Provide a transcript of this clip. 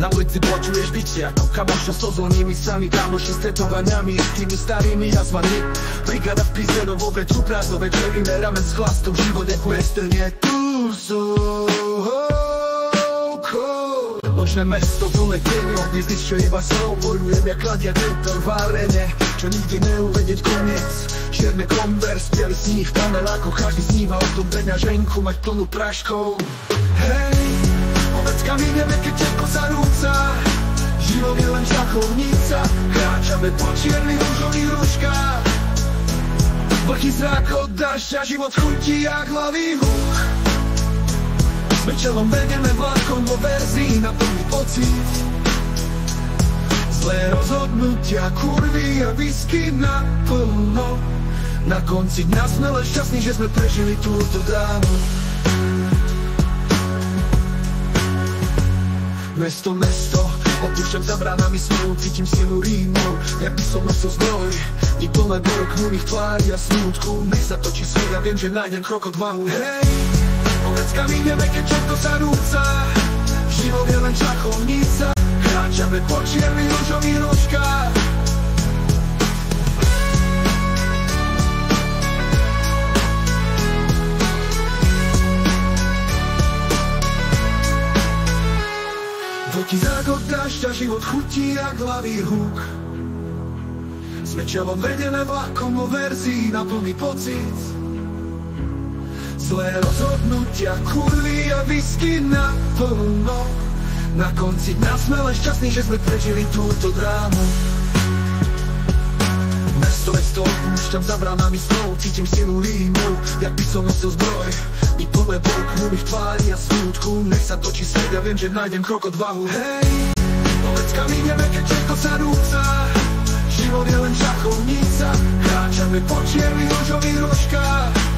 Na ulici počuješ bicie ako kamošo so zlonými sami, kamoši s tetovaniami, s tými starými jazvami. Brigáda v pizde, no vo večru prázdno večery, ramen s chlastom, život je western, je Nočné mesto, plné tieňov, hviezdy, čo iba slov bojujem, jak gladiator v arene, čo nikdy neuvedieť koniec. Čierne konvers, bielý sníh, tanel, ako každý sníva o tom peňaženku mať plnú praškov. Hej, oveckami nebe, keď ťažko sa rúca, život je len šachovnica, kráčame po čiernych rúžových rúškach. Vlhký zrak od dažďa, život chutí jak hlavý húch. Sme čelom vedeme vlakom vo verzii na plný pocit. Zlé rozhodnutia, kurvy a whisky naplno. Na konci dňa sme len šťastní, že sme prežili túto drámu. Mesto, mesto, opúšťam za bránami snu, cítim silu rímov, jak by som nosil zbroj. I plné bolo knulých tvári a smútku, nech sa točí svet, ja viem, že nájdem krok od váhu. Hej, oveckami nebe, keď všetko sa rúca, život je len šachovnica, kráčame po čiernych rúžových rožkách. Vlhký zrak od dažďa, život chutí jak hlavý húk. Sme čelom vedené vlakom vo verzii na plný pocit. Zlé rozhodnutia, kurvy a whisky naplno. Na konci dňa sme len šťastní, že sme prežili túto drámu. Mesto, mesto, opúšťam za bránami snov, cítim silu límu, jak by som nosil zbroj. I plné bolo knulých tvári a smútku, nech sa točí svet, ja viem, že nájdem krok odvahu. Hej, oveckami nebe, keď všetko sa rúca, život je len šachovnica, kráčame po čiernych rúžových rožkách.